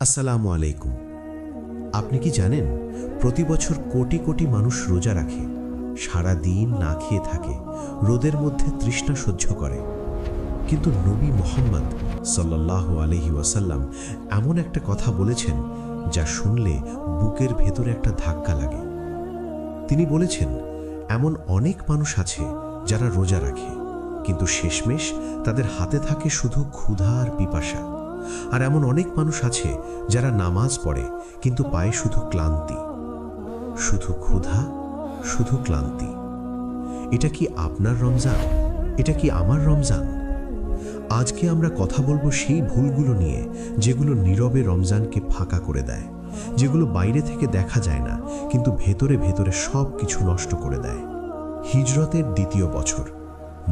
আসসালামু আলাইকুম। আপনি কি জানেন প্রতি বছর কোটি কোটি মানুষ রোজা রাখে, সারা দিন না খেয়ে থাকে, রোদের মধ্যে তৃষ্ণা সহ্য করে। কিন্তু নবী মুহাম্মদ সাল্লাল্লাহু আলাইহি ওয়াসাল্লাম এমন একটা কথা বলেছেন যা শুনলে বুকের ভেতরে একটা ধাক্কা লাগে। তিনি বলেছেন, এমন অনেক মানুষ আছে যারা রোজা রাখে, কিন্তু শেষমেশ তাদের হাতে থাকে শুধু ক্ষুধা আর পিপাসা। আর এমন অনেক মানুষ আছে যারা নামাজ পড়ে কিন্তু পায় শুধু ক্লান্তি, শুধু ক্ষুধা, শুধু ক্লান্তি। এটা কি আপনার রমজান? এটা কি আমার রমজান? আজকে আমরা কথা বলবো সেই ভুলগুলো নিয়ে যেগুলো নীরবে রমজানকে ফাঁকা করে দেয়, যেগুলো বাইরে থেকে দেখা যায় না কিন্তু ভেতরে ভেতরে সব কিছু নষ্ট করে দেয়। হিজরতের দ্বিতীয় বছর,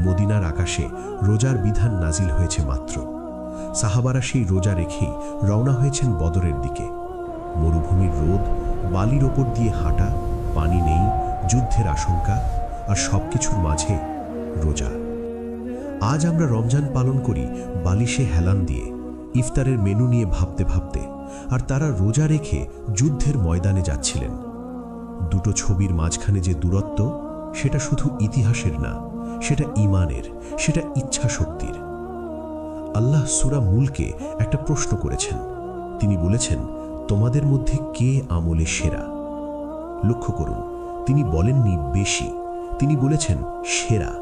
মদিনার আকাশে রোজার বিধান নাজিল হয়েছে মাত্র। সাহাবারা সেই রোজা রেখেই রওনা হয়েছেন বদরের দিকে। মরুভূমির রোদ, বালির ওপর দিয়ে হাঁটা, পানি নেই, যুদ্ধের আশঙ্কা, আর সবকিছুর মাঝে রোজা। আজ আমরা রমজান পালন করি বালিশে হেলান দিয়ে, ইফতারের মেনু নিয়ে ভাবতে ভাবতে, আর তারা রোজা রেখে যুদ্ধের ময়দানে যাচ্ছিলেন। দুটো ছবির মাঝখানে যে দূরত্ব, সেটা শুধু ইতিহাসের না, সেটা ঈমানের, সেটা ইচ্ছা শক্তির। আল্লাহ সূরা মুলকে একটা প্রশ্ন করেছেন। তিনি বলেছেন, তোমাদের মধ্যে কে আমলে সেরা? লক্ষ্য করুন, তিনি বলেননি বেশি, তিনি বলেছেন সেরা।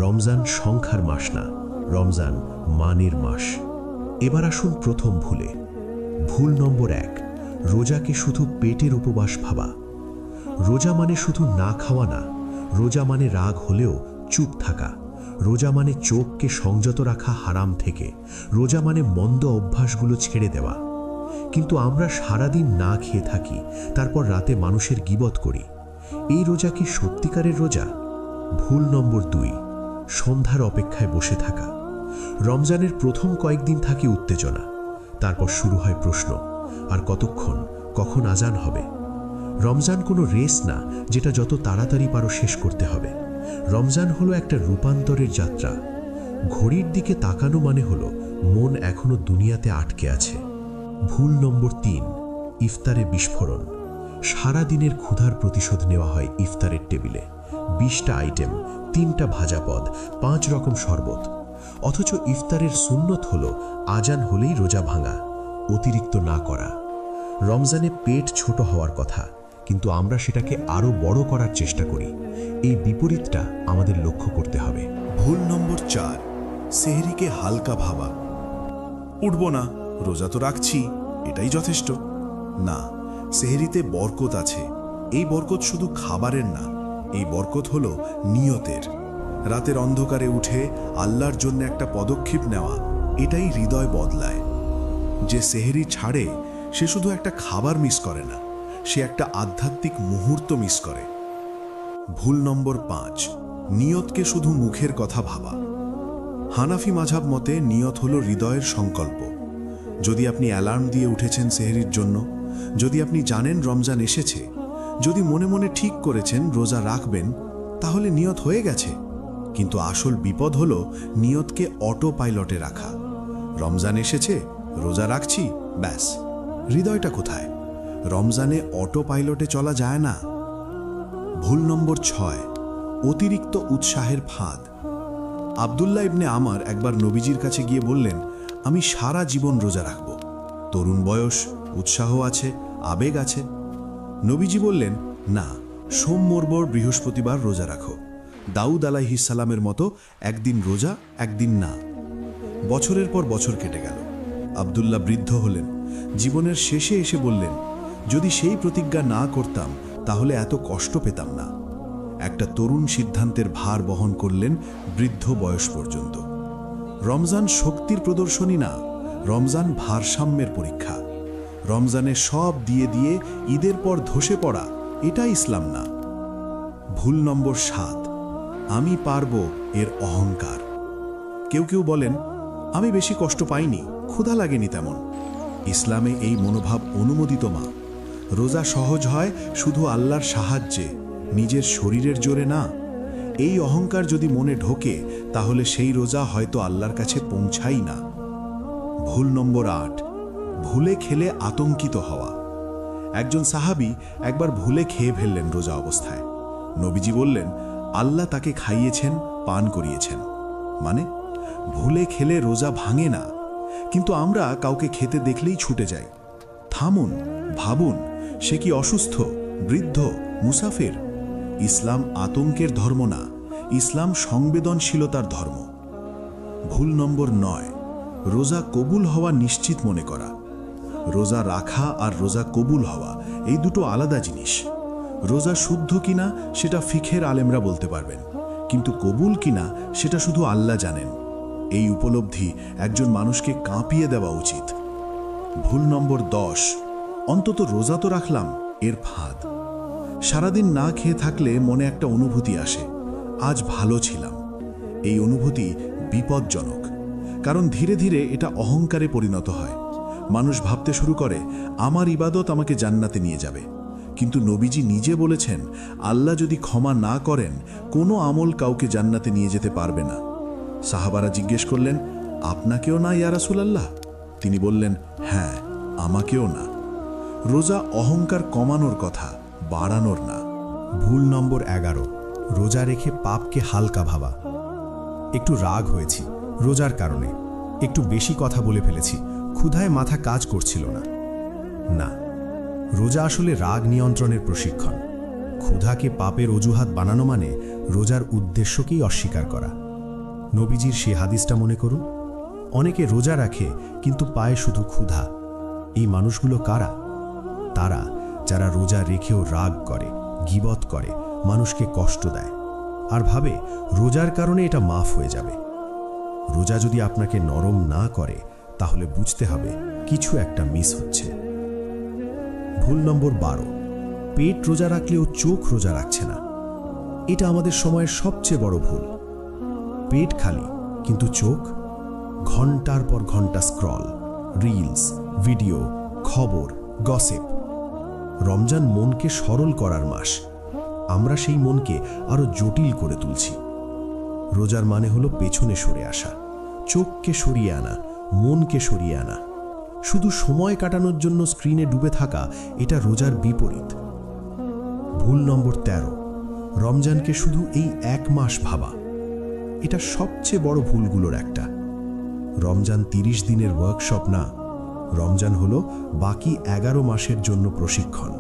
রমজান সংখ্যার মাস না, রমজান মানের মাস। এবার আসুন প্রথম ভুলে। ভুল নম্বর 1, রোজাকে শুধু পেটের উপবাস ভাবা। রোজা মানে শুধু না খাওয়া না, রোজা মানে রাগ হলেও চুপ থাকা, রোজা মানে চোখকে সংযত রাখা হারাম থেকে, রোজা মানে মন্দ অভ্যাসগুলো ছেড়ে দেওয়া। কিন্তু আমরা সারাদিন না খেয়ে থাকি, তারপর রাতে মানুষের গীবত করি। এই রোজা কি সত্যিকারের রোজা? ভুল নম্বর 2, সন্ধ্যার অপেক্ষায় বসে থাকা। রমজানের প্রথম কয়েকদিন থাকে উত্তেজনা, তারপর শুরু হয় প্রশ্ন, আর কতক্ষণ, কখন আজান হবে? রমজান কোনো রেস না যেটা যত তাড়াতাড়ি পারো শেষ করতে হবে। রমজান হলো একটা রূপান্তরের যাত্রা। ঘড়ির দিকে তাকানো মানে হলো মন এখনো দুনিয়াতে আটকে আছে। ভুল নম্বর 3, ইফতারে বিস্ফোরণ। সারা দিনের ক্ষুধার প্রতিশোধ নেওয়া হয় ইফতারের টেবিলে। 20টা আইটেম, 3টা ভাজা পদ, 5 রকম শরবত। অথচ ইফতারের সুন্নত হলো আজান হলেই রোজা ভাঙা, অতিরিক্ত না করা। রমজানে পেট ছোট হওয়ার কথা, কিন্তু আমরা সেটাকে আরো বড় করার চেষ্টা করি। এই বিপরীতটা আমাদের লক্ষ্য করতে হবে। ভুল নম্বর 4, সেহরিকে হালকা ভাবা। উঠব না, রোজা তো রাখছি, এটাই যথেষ্ট। না, সেহরিতে বরকত আছে। এই বরকত শুধু খাবারের না, এই বরকত হলো নিয়তের। রাতের অন্ধকারে উঠে আল্লাহর জন্য একটা পদক্ষেপ নেওয়া, এটাই হৃদয় বদলায়। যে সেহরি ছাড়ে সে শুধু একটা খাবার মিস করে না, সে একটা আধ্যাত্মিক মুহূর্ত মিস করে। ভুল নম্বর 5, নিয়তকে শুধু মুখের কথা ভাবা। হানাফি মাযহাব মতে নিয়ত হলো হৃদয়ের সংকল্প। যদি আপনি অ্যালার্ম দিয়ে উঠেছেন সেহরির জন্য, যদি আপনি জানেন রমজান এসেছে, যদি মনে মনে ঠিক করেছেন রোজা রাখবেন, তাহলে নিয়ত হয়ে গেছে। কিন্তু আসল বিপদ হলো নিয়তকে অটো পাইলটে রাখা। রমজান এসেছে, রোজা রাখছি, ব্যাস। হৃদয়টা কোথায়? রমজানে অটো পাইলটে চলা যায় না। ভুল নম্বর 6, অতিরিক্ত উৎসাহের ফাঁদ। আব্দুল্লাহ ইবনে আমার একবার নবীজির কাছে গিয়ে বললেন, আমি সারা জীবন রোজা রাখব। তরুণ বয়স, উৎসাহ আছে, আবেগ আছে। নবীজি বললেন, না, সোম, মঙ্গলবার, বৃহস্পতিবার রোজা রাখো। দাউদ আলাইহিস সালামের মতো একদিন রোজা, একদিন না। বছরের পর বছর কেটে গেল। আব্দুল্লাহ বৃদ্ধ হলেন। জীবনের শেষে এসে বললেন, যদি সেই প্রতিজ্ঞা না করতাম তাহলে এত কষ্ট পেতাম না। একটা তরুণ সিদ্ধান্তের ভার বহন করলেন বৃদ্ধ বয়স পর্যন্ত। রমজান শক্তির প্রদর্শনী না, রমজান ভারসাম্যের পরীক্ষা। রমজানে সব দিয়ে দিয়ে ঈদের পর ধসে পড়া, এটা ইসলাম না। ভুল নম্বর 7, আমি পারবো এর অহংকার। কেউ কেউ বলেন, আমি বেশি কষ্ট পাইনি, ক্ষুধা লাগেনি তেমন। ইসলামে এই মনোভাব অনুমোদিত মা। রোজা সহজ হয় শুধু আল্লাহর সাহায্যে, নিজের শরীরের জোরে না। এই অহংকার যদি মনে ঢোকে, তাহলে সেই রোজা হয়তো আল্লাহর কাছে পৌঁছাই না। ভুল নম্বর 8, ভুলে খেলে আতঙ্কিত হওয়া। একজন সাহাবী একবার ভুলে খেয়ে ফেললেন রোজা অবস্থায়। নবীজি বললেন, আল্লাহ তাকে খাইয়েছেন, পান করিয়েছেন। মানে ভুলে খেলে রোজা ভাঙে না, কিন্তু আমরা কাউকে খেতে দেখলেই ছুটে যাই। থামুন, ভাবুন, সে কি অসুস্থ, বৃদ্ধ, মুসাফির? ইসলাম আতঙ্কের ধর্ম না, ইসলাম সংবেদনশীলতার ধর্ম। ভুল নম্বর 9, রোজা কবুল হওয়া নিশ্চিত মনে করা। রোজা রাখা আর রোজা কবুল হওয়া এই দুটো আলাদা জিনিস। রোজা শুদ্ধ কিনা সেটা ফিখের আলেমরা বলতে পারবেন, কিন্তু কবুল কিনা সেটা শুধু আল্লাহ জানেন। এই উপলব্ধি একজন মানুষকে কাঁপিয়ে দেওয়া উচিত। ভুল নম্বর 10, অন্তত রোজা তো রাখলাম, এর ফাঁদ। সারাদিন না খেয়ে থাকলে মনে একটা অনুভূতি আসে, আজ ভালো ছিলাম। এই অনুভূতি বিপজ্জনক, কারণ ধীরে ধীরে এটা অহংকারে পরিণত হয়। মানুষ ভাবতে শুরু করে, আমার ইবাদত আমাকে জান্নাতে নিয়ে যাবে। কিন্তু নবীজি নিজে বলেছেন, আল্লাহ যদি ক্ষমা না করেন, কোনো আমল কাউকে জান্নাতে নিয়ে যেতে পারবে না। সাহাবারা জিজ্ঞেস করলেন, আপনাকেও না ইয়া রাসূলুল্লাহ? তিনি বললেন, হ্যাঁ, আমাকেও না। রোজা অহংকার কমানোর কথা, বাড়ানোর না। ভুল নম্বর 11, রোজা রেখে পাপকে হালকা ভাবা। একটু রাগ হয়েছি রোজার কারণে, একটু বেশি কথা বলে ফেলেছি, ক্ষুধায় মাথা কাজ করছিল না। না, রোজা আসলে রাগ নিয়ন্ত্রণের প্রশিক্ষণ। ক্ষুধাকে পাপের অজুহাত বানানো মানে রোজার উদ্দেশ্যকেই অস্বীকার করা। নবীজির সে হাদিসটা মনে করুন, অনেকে রোজা রাখে কিন্তু পায় শুধু ক্ষুধা। এই মানুষগুলো কারা? তারা যারা রোজা রেখেও রাগ করে, গীবত করে, মানুষকে কষ্ট দেয়, আর ভাবে রোজার কারণে এটা মাফ হয়ে যাবে। রোজা যদি আপনাকে নরম না করে, তাহলে বুঝতে হবে কিছু একটা মিস হচ্ছে। ভুল নম্বর 12, পেট রোজা রাখলেও চোখ রোজা রাখছে না। এটা আমাদের সময়ের সবচেয়ে বড় ভুল। পেট খালি, কিন্তু চোখ ঘন্টার পর ঘন্টা স্ক্রল, রিলস, ভিডিও, খবর, গসিপ। রমজান মনকে সরল করার মাস, আমরা সেই মনকে আরো জটিল করে তুলছি। রোজার মানে হলো পেছনে সরে আসা, চোখকে সরিয়ে আনা, মনকে সরিয়ে আনা। শুধু সময় কাটানোর জন্য স্ক্রিনে ডুবে থাকা, এটা রোজার বিপরীত। ভুল নম্বর 13, রমজানকে শুধু এই 1 মাস ভাবা। এটা সবচেয়ে বড় ভুলগুলোর একটা। রমজান 30 দিনের ওয়ার্কশপ না, রমজান হলো বাকি 11 মাসের জন্য প্রশিক্ষণ।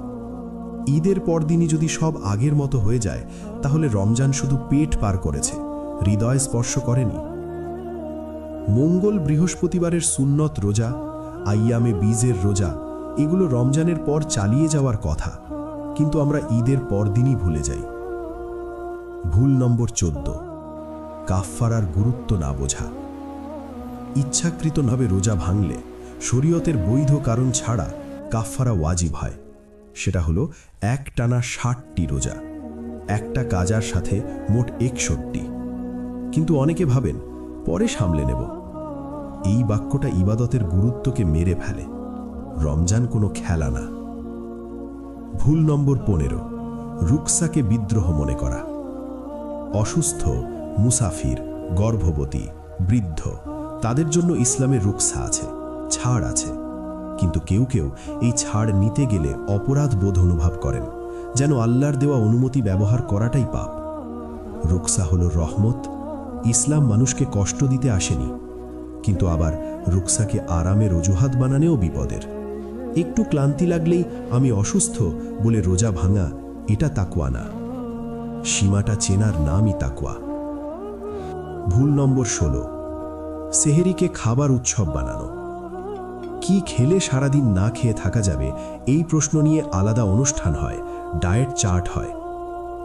ঈদের পরদিনই যদি সব আগের মতো হয়ে যায়, তাহলে রমজান শুধু পেট পার করেছে, হৃদয় স্পর্শ করেনি। মঙ্গল বৃহস্পতিবারের সুন্নত রোজা, আইয়ামে বীজের রোজা, এগুলো রমজানের পর চালিয়ে যাওয়ার কথা, কিন্তু আমরা ঈদের পরদিনই ভুলে যাই। ভুল নম্বর 14, কাফফারার গুরুত্ব না বোঝা। ইচ্ছাকৃতভাবে রোজা ভাঙলে শরীয়তের বৈধ কারণ ছাড়া কাফফারা ওয়াজিব হয়। সেটা হলো একটানা 60টি রোজা, একটা কাজার সাথে মোট 61। কিন্তু অনেকে ভাবেন পরে সামলে নেব। এই বাক্যটা ইবাদতের গুরুত্বকে মেরে ফেলে। রমজান কোনো খেলা না। ভুল নম্বর 15, রুকসাকে বিদ্রোহ মনে করা। অসুস্থ, মুসাফির, গর্ভবতী, বৃদ্ধ, তাদের জন্য ইসলামে রুকসা আছে, ছাড় আছে। কিন্তু কেউ কেউ এই ছাড় নিতে গেলে অপরাধ বোধ অনুভব করেন, যেন আল্লাহর দেওয়া অনুমতি ব্যবহার করাটাই পাপ। রুকসা হলো রহমত। ইসলাম মানুষকে কষ্ট দিতে আসেনি, কিন্তু আবার রুকসাকে আরামের অজুহাত বানানেও বিপদের। একটু ক্লান্তি লাগলেই আমি অসুস্থ বলে রোজা ভাঙা, এটা তাকওয়া না। সীমাটা চেনার নামই তাকওয়া। ভুল নম্বর 16, সেহেরিকে খাবার উৎসব বানানো। কি খেলে সারাদিন না খেয়ে থাকা যাবে, এই প্রশ্ন নিয়ে আলাদা অনুষ্ঠান হয়, ডায়েট চার্ট হয়।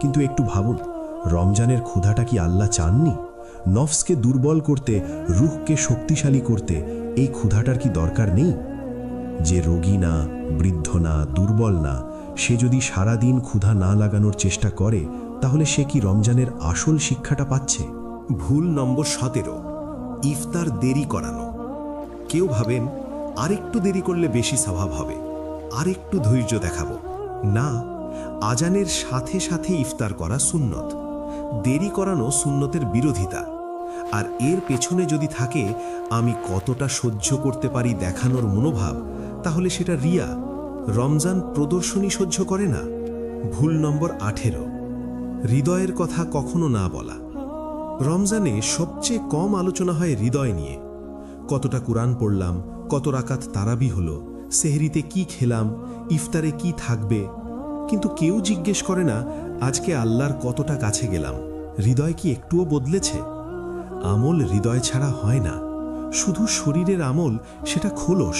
কিন্তু একটু ভাবুন, রমজানের ক্ষুধাটা কি আল্লাহ চাননি? নফসকে দুর্বল করতে, রুহকে শক্তিশালী করতে এই ক্ষুধাটার কি দরকার নেই? যে রোগী না, বৃদ্ধ না, দুর্বল না, সে যদি সারাদিন ক্ষুধা না লাগানোর চেষ্টা করে, তাহলে সে কি রমজানের আসল শিক্ষাটা পাচ্ছে? ভুল নম্বর 17, ইফতার দেরি করানো। কেউ ভাবেন আরেকটু দেরি করলে বেশি স্বভাব হবে, আরেকটু ধৈর্য দেখাবো। না, আজানের সাথে সাথে ইফতার করা সুন্নত। দেরি করানো সুন্নতের বিরোধিতা। আর এর পেছনে যদি থাকে আমি কতটা সহ্য করতে পারি দেখানোর মনোভাব, তাহলে সেটা রিয়া। রমজান প্রদর্শনী সহ্য করে না। ভুল নম্বর 18, হৃদয়ের কথা কখনো না বলা। রমজানে সবচেয়ে কম আলোচনা হয় হৃদয় নিয়ে। কতটা কুরআন পড়লাম, কত রাকাত তারাবি হলো, সেহরিতে কি খেলাম, ইফতারে কি থাকবে, কিন্তু কেউ জিজ্ঞেস করে না আজকে আল্লাহর কতটা কাছে গেলাম। হৃদয় কি একটুও বদলেছে? আমল হৃদয় ছাড়া হয় না, শুধু শরীরের আমল সেটা খোলস।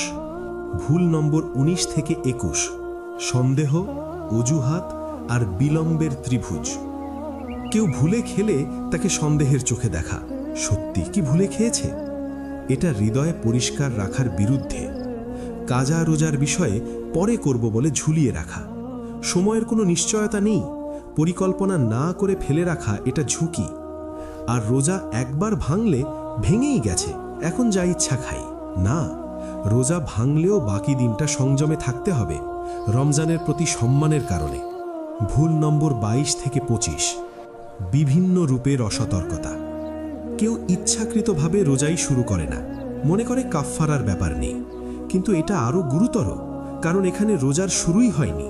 ভুল নম্বর 19 থেকে 21, সন্দেহ, অজুহাত আর বিলম্বের ত্রিভুজ। কেউ ভুলে খেলে তাকে সন্দেহের চোখে দেখা। সত্যি কি ভুলে খেয়েছে? এটা হৃদয় পরিষ্কার রাখার বিরুদ্ধে। কাজা রোজার বিষয়ে পরে করব বলে ঝুলিয়ে রাখা। সময়ের কোনো নিশ্চয়তা নেই, পরিকল্পনা না করে ফেলে রাখা এটা ঝুঁকি। আর রোজা একবার ভাঙলে ভেঙেই গেছে, এখন যা ইচ্ছা খাই না। রোজা ভাঙলেও বাকি দিনটা সংযমে থাকতে হবে, রমজানের প্রতি সম্মানের কারণে। ভুল নম্বর 22 থেকে 25, বিভিন্ন রূপের অসতর্কতা। কেউ ইচ্ছাকৃতভাবে রোজাই শুরু করে না, মনে করে কাফফারার ব্যাপার নেই, কিন্তু এটা আরও গুরুতর, কারণ এখানে রোজার শুরুই হয়নি।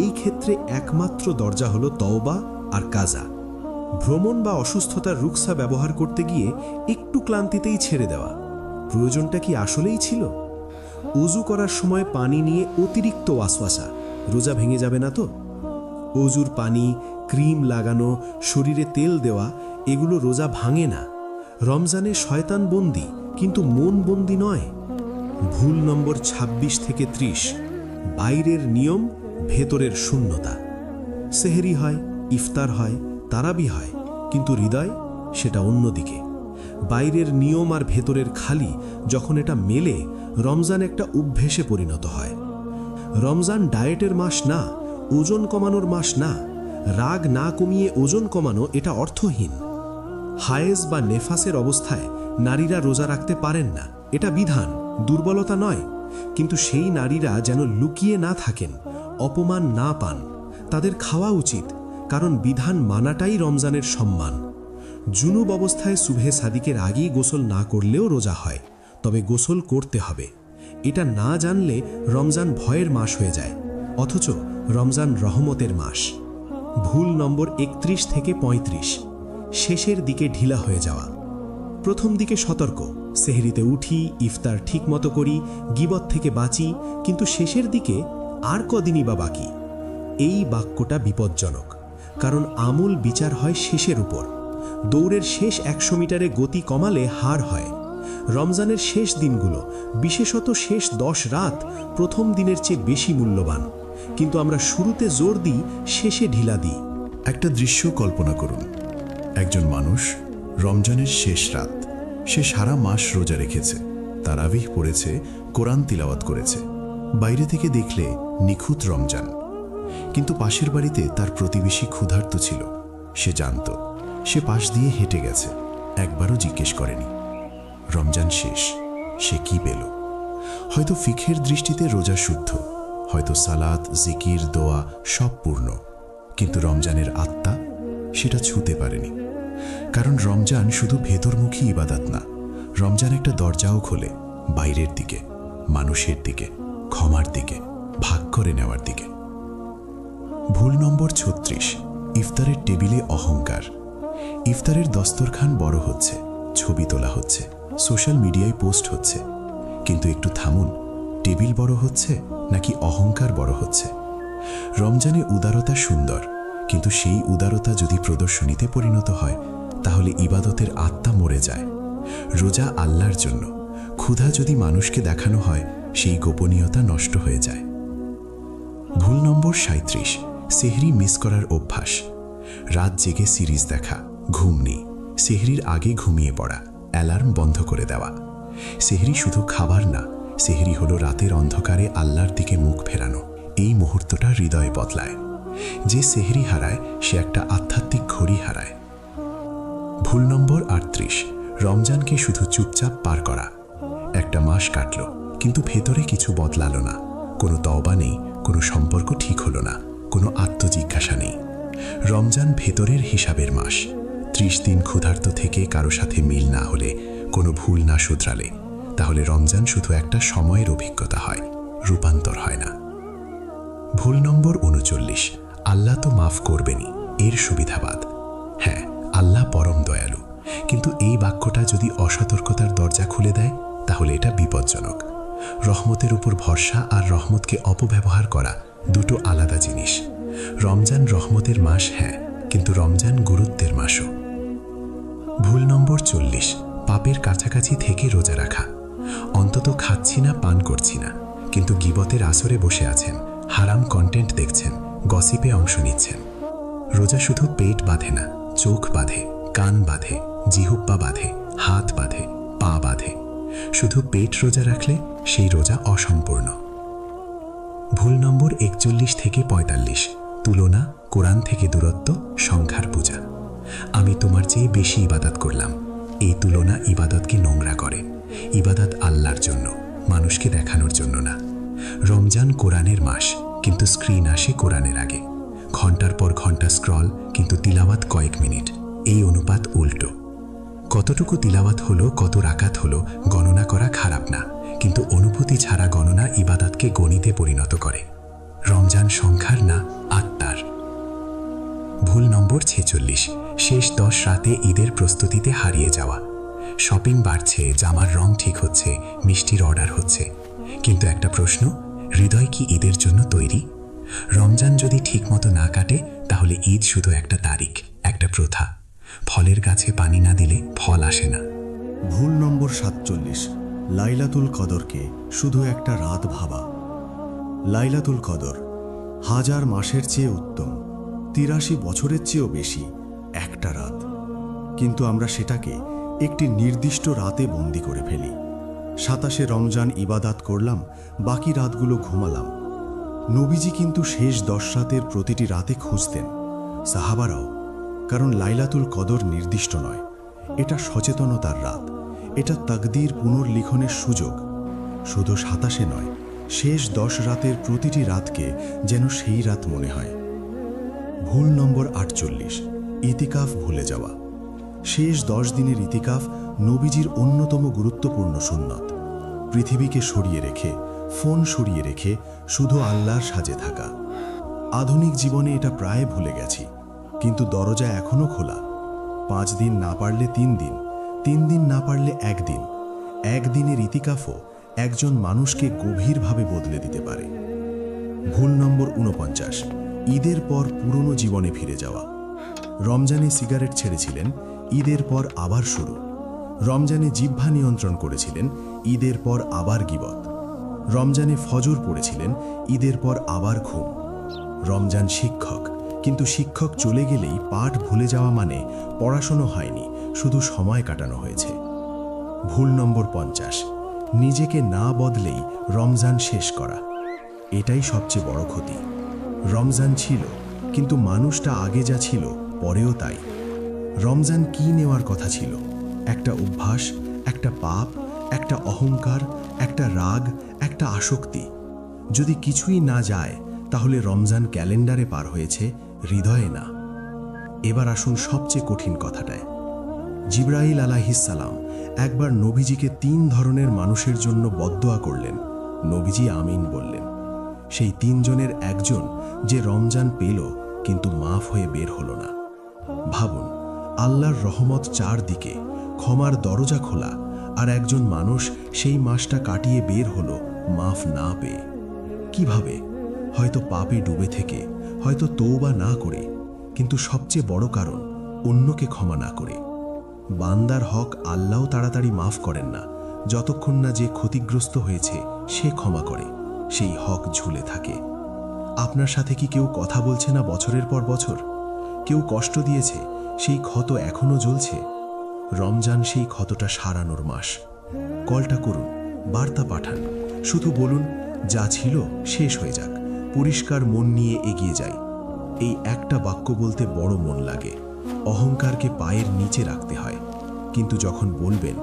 এই ক্ষেত্রে একমাত্র দরজা হলো তওবা আর কাজা। ভ্রমণ বা অসুস্থতার রুকসা ব্যবহার করতে গিয়ে একটু ক্লান্তিতেই ছেড়ে দেওয়া, প্রয়োজনটা কি আসলেই ছিল? অজু করার সময় পানি নিয়ে অতিরিক্ত ওয়াসওয়াসা, রোজা ভেঙে যাবে না তো? অজুর পানি, ক্রিম লাগানো, শরীরে তেল দেওয়া, এগুলো রোজা ভাঙে না। রমজানে শয়তান বন্দী, কিন্তু মন বন্দী নয়। ভুল নম্বর 26 থেকে 30, বাইরের নিয়ম, ভেতরের শূন্যতা। সেহরি হয়, ইফতার হয়, তারাবি হয়, কিন্তু হৃদয় সেটা অন্যদিকে। বাইরের নিয়ম আর ভেতরের খালি যখন এটা মেলে, রমজান একটা অভ্যেসে পরিণত হয়। রমজান ডায়েটের মাস না, ওজন কমানোর মাস না। রাগ না কমিয়ে ওজন কমানো এটা অর্থহীন। হায়েজ বা নেফাসের অবস্থায় নারীরা রোজা রাখতে পারেন না, এটা বিধান, দুর্বলতা নয়। কিন্তু সেই নারীরা যেন লুকিয়ে না থাকেন, অপমান না পান। তাদের খাওয়া উচিত, কারণ বিধান মানাটাই রমজানের সম্মান। জুনুব অবস্থায় সুবহে সাদিকের আগেই গোসল না করলেও রোজা হয়, তবে গোসল করতে হবে। এটা না জানলে রমজান ভয়ের মাস হয়ে যায়, অথচ রমজান রহমতের মাস। ভুল নম্বর 31 থেকে 35, শেষের দিকে ঢিলা হয়ে যাওয়া। প্রথম দিকে সতর্ক, সেহরিতে উঠি, ইফতার ঠিক মতো করি, গীবত থেকে বাঁচি, কিন্তু শেষের দিকে আর কদিনই বা বাকি। এই বাক্যটা বিপজ্জনক, কারণ আমূল বিচার হয় শেষের উপর। দৌড়ের শেষ 100 মিটারে গতি কমালে হার হয়। রমজানের শেষ দিনগুলো, বিশেষত শেষ 10 রাত, প্রথম দিনের চেয়ে বেশি মূল্যবান, কিন্তু আমরা শুরুতে জোর দিই, শেষে ঢিলা দিই। একটা দৃশ্য কল্পনা করুন। একজন মানুষ, রমজানের শেষ রাত, সে সারা মাস রোজা রেখেছে, তারাবিহ পড়েছে, কোরআন তিলাওয়াত করেছে। বাইরে থেকে দেখলে নিখুঁত রমজান, কিন্তু পাশের বাড়িতে তার প্রতিবেশী ক্ষুধার্ত ছিল। সে জানত, সে পাশ দিয়ে হেঁটে গেছে, একবারও জিজ্ঞেস করেনি। রমজান শেষ, সে কি পেল? হয়তো ফিকহের দৃষ্টিতে রোজা শুদ্ধ, হয়তো সালাত, জিকির, দোয়া সব পূর্ণ, কিন্তু রমজানের আত্মা সেটা ছুঁতে পারেনি। কারণ রমজান শুধু ভেতরমুখী ইবাদত না, রমজান একটা দরজাও খোলে বাইরের দিকে, মানুষের দিকে, ক্ষমার দিকে, ভাগ করে নেওয়ার দিকে। ভুল নম্বর 36, ইফতারের টেবিলে অহংকার। ইফতারের দস্তরখান বড় হচ্ছে, ছবি তোলা হচ্ছে, সোশ্যাল মিডিয়ায় পোস্ট হচ্ছে, কিন্তু একটু থামুন, টেবিল বড় হচ্ছে নাকি অহংকার বড় হচ্ছে? রমজানে উদারতা সুন্দর, কিন্তু সেই উদারতা যদি প্রদর্শনীতে পরিণত হয়, তাহলে ইবাদতের আত্মা মরে যায়। রোজা আল্লাহর জন্য, ক্ষুধা যদি মানুষকে দেখানো হয়, সেই গোপনীয়তা নষ্ট হয়ে যায়। ভুল নম্বর 37, সেহরি মিস করার অভ্যাস। রাত জেগে সিরিজ দেখা, ঘুম নেই, সেহরির আগে ঘুমিয়ে পড়া, অ্যালার্ম বন্ধ করে দেওয়া। সেহরি শুধু খাবার না, সেহরি হলো রাতের অন্ধকারে আল্লাহর দিকে মুখ ফেরানো। এই মুহূর্তটা হৃদয়ে বদলায়। যে সেহরি হারায়, সে একটা আধ্যাত্মিক ঘড়ি হারায়। ভুল নম্বর 38, রমজানকে শুধু চুপচাপ পার করা। একটা মাস কাটল, কিন্তু ভেতরে কিছু বদলালো না। কোনো তওবা নেই, কোনো সম্পর্ক ঠিক হলো না, কোনো আত্মজিজ্ঞাসা নেই। রমজান ভেতরের হিসাবের মাস। 30 দিন ক্ষুধার্ত থেকে কারো সাথে মিল না হলে, কোনো ভুল না শুধরালে, তাহলে রমজান শুধু একটা সময়ের অভিজ্ঞতা হয়, রূপান্তর হয় না। ভুল নম্বর ৩৯, আল্লাহ তো মাফ করবেনই, এর সুবিধাবাদ। হ্যাঁ, আল্লাহ পরম দয়ালু, কিন্তু এই বাক্যটা যদি অসতর্কতার দরজা খুলে দেয় তাহলে এটা বিপজ্জনক। রহমতের উপর ভরসা আর রহমতকে অপব্যবহার করা দুটো আলাদা জিনিস। রমজান রহমতের মাস, হ্যাঁ, কিন্তু রমজান গুরুত্বের মাসও। ভুল নম্বর ৪০, পাপের কাছাকাছি থেকে রোজা রাখা। অন্তত খাচ্ছি না, পান করছি না, কিন্তু গীবতের আসরে বসে আছেন, হারাম কন্টেন্ট দেখছেন, গসিপে অংশ নিচ্ছেন। রোজা শুধু পেট বাঁধে না, চোখ বাঁধে, কান বাঁধে, জিহুব্বা বাঁধে, হাত বাঁধে, পা বাঁধে। শুধু পেট রোজা রাখলে সেই রোজা অসম্পূর্ণ। ভুল নম্বর ৪১ থেকে ৪৫, তুলনা, কোরআন থেকে দূরত্ব, সংখ্যার পূজা। আমি তোমার চেয়ে বেশি ইবাদত করলাম, এই তুলনা ইবাদতকে নোংরা করে। ইবাদত আল্লাহর জন্য, মানুষকে দেখানোর জন্য না। রমজান কোরআনের মাস, কিন্তু স্ক্রিন আসে কোরআনের আগে। ঘন্টার পর ঘন্টা স্ক্রল, কিন্তু তিলাওয়াত কয়েক মিনিট। এই অনুপাত উল্টো। কতটুকু তিলাওয়াত হলো, কত রাকাত হলো গণনা করা খারাপ না, কিন্তু অনুভূতি ছাড়া গণনা ইবাদতকে গণিতে পরিণত করে। রমজান সংখ্যার না, আত্মার। ভুল নম্বর ৪৬, শেষ ১০ রাতে ঈদের প্রস্তুতিতে হারিয়ে যাওয়া। শপিং বাড়ছে, জামার রং ঠিক হচ্ছে, মিষ্টির অর্ডার হচ্ছে, কিন্তু একটা প্রশ্ন, হৃদয় কি ঈদের জন্য তৈরি? রমজান যদি ঠিকমতো না কাটে তাহলে ঈদ শুধু একটা তারিখ, একটা প্রথা। ফলের গাছে পানি না দিলে ফল আসে না। ভুল নম্বর ৪৭, লাইলাতুল কদরকে শুধু একটা রাত ভাবা। লাইলাতুল কদর হাজার মাসের চেয়ে উত্তম, ৮৩ বছরের চেয়েও বেশি একটা রাত, কিন্তু আমরা সেটাকে একটি নির্দিষ্ট রাতে বন্দি করে ফেলি। ২৭শে রমজান ইবাদাত করলাম, বাকি রাতগুলো ঘুমালাম। নবীজি কিন্তু শেষ ১০ রাতের প্রতিটি রাতে খুঁজতেন, সাহাবারাও। কারণ লাইলাতুল কদর নির্দিষ্ট নয়, এটা সচেতনতার রাত, এটা তাকদীর পুনর্লিখনের সুযোগ। শুধু ২৭শে নয়, শেষ ১০ রাতের প্রতিটি রাতকে যেন সেই রাত মনে হয়। ভুল নম্বর ৪৮, ইতিকাফ ভুলে যাওয়া। শেষ ১০ দিনের ইতিকাফ নবীজির অন্যতম গুরুত্বপূর্ণ সুন্নত। পৃথিবীকে সরিয়ে রেখে, ফোন সরিয়ে রেখে শুধু আল্লাহর সাজে থাকা। আধুনিক জীবনে এটা প্রায় ভুলে গেছি, কিন্তু দরজা এখনো খোলা। ৫ দিন না পারলে ৩ দিন, ৩ দিন না পারলে ১ দিন। একদিনের ইতিকাফও একজন মানুষকে গভীরভাবে বদলে দিতে পারে। ভুল নম্বর ৪৯, ঈদের পর পুরনো জীবনে ফিরে যাওয়া। রমজানে সিগারেট ছেড়েছিলেন, ঈদের পর আবার শুরু। রমজানে জিহ্বা নিয়ন্ত্রণ করেছিলেন, ঈদের পর আবার গীবত। রমজানে ফজর পড়েছিলেন, ঈদের পর আবার ঘুম। রমজান শিক্ষক, কিন্তু শিক্ষক চলে গেলেই পাঠ ভুলে যাওয়া মানে পড়াশোনা হয়নি, শুধু সময় কাটানো হয়েছে। ভুল নম্বর ৫০, নিজেকে না বদলেই রমজান শেষ করা। এটাই সবচেয়ে বড় ক্ষতি। রমজান ছিল, কিন্তু মানুষটা আগে যা ছিল পরেও তাই। রমজান কি নেওয়ার কথা ছিল? একটা অভ্যাস, একটা পাপ, একটা অহংকার, একটা রাগ, একটা আসক্তি। যদি কিছুই না যায় তাহলে রমজান ক্যালেন্ডারে পার হয়েছে, হৃদয়ে না। এবার আসুন সবচেয়ে কঠিন কথাটায়। জিবরাইল আলাইহিসসালাম একবার নবীজিকে ৩ ধরনের মানুষের জন্য বদদোয়া করলেন। নবীজি আমিন বললেন। সেই ৩ জনের একজন যে রমজান পেল কিন্তু মাফ হয়ে বের হলো না। ভাবুন, আল্লাহর রহমত চারদিকে, ক্ষমার দরজা খোলা, আর একজন মানুষ সেই মাসটা কাটিয়ে বের হলো মাফ না পেয়ে। কিভাবে? হয়তো পাপে ডুবে থেকে, হয়তো তওবা না করে, কিন্তু সবচেয়ে বড় কারণ অন্যকে ক্ষমা না করে। বান্দার হক আল্লাহ তাড়াতাড়ি মাফ করেন না, যতক্ষণ না যে ক্ষতিগ্রস্ত হয়েছে সে ক্ষমা করে, সেই হক ঝুলে থাকে। আপনার সাথে কি কেউ কথা বলছে না বছরের পর বছর? কেউ কষ্ট দিয়েছে, সেই ক্ষত এখনো জ্বলছে। রমজান সেই ক্ষতটা সারানোর মাস। কলটা করুন, বার্তা পাঠান, শুধু বলুন যা ছিল শেষ হয়ে যাক, পরিষ্কার মন নিয়ে এগিয়ে যাই। এই একটা বাক্য বলতে বড় মন লাগে। অহংকারকে পায়ের নিচে রাখতে হয়, কিন্তু যখন বলবেন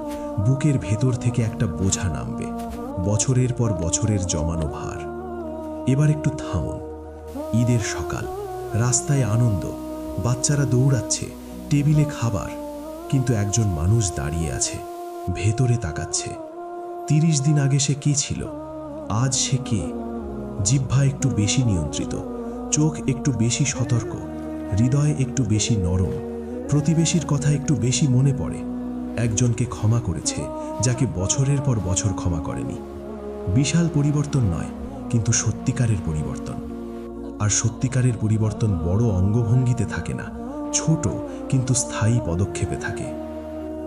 বুকের ভেতর থেকে একটা বোঝা নামবে, বছরের পর বছরের জমানো ভার। এবার একটু থামুন। ঈদের সকাল, রাস্তায় আনন্দ, বাচ্চারা দৌড়াচ্ছে, টেবিলে খাবার, কিন্তু একজন মানুষ দাঁড়িয়ে আছে, ভেতরে তাকাচ্ছে। ৩০ দিন আগে সে কে ছিল? আজ সে কে? জিহ্বা একটু বেশি নিয়ন্ত্রিত, চোখ একটু বেশি সতর্ক, হৃদয় একটু বেশি নরম, প্রতিবেশীর কথা একটু বেশি মনে পড়ে। একজনকে ক্ষমা করেছে যাকে বছরের পর বছর ক্ষমা করেনি। বিশাল পরিবর্তন নয়, কিন্তু সত্যিকারের পরিবর্তন। আর সত্যিকারের পরিবর্তন বড় অঙ্গভঙ্গিতে থাকে না, ছোট কিন্তু স্থায়ী পদক্ষেপে থাকে।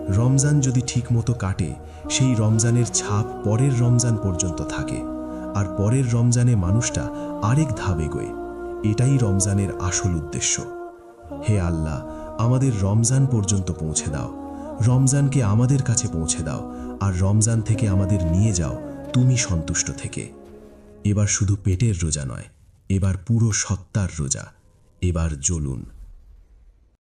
রমজান যদি ঠিকমতো কাটে, সেই রমজানের ছাপ পরের রমজান পর্যন্ত থাকে, আর পরের রমজানে মানুষটা আরেক ধাপ এগোয়। এটাই রমজানের আসল উদ্দেশ্য। হে আল্লাহ, আমাদের রমজান পর্যন্ত পৌঁছে দাও, রমজানকে আমাদের কাছে পৌঁছে দাও, আর রমজান থেকে আমাদের নিয়ে যাও তুমি সন্তুষ্ট থেকে। এবার শুধু পেটের রোজা নয়, এবার পুরো সত্তার রোজা। এবার জ্বলুন।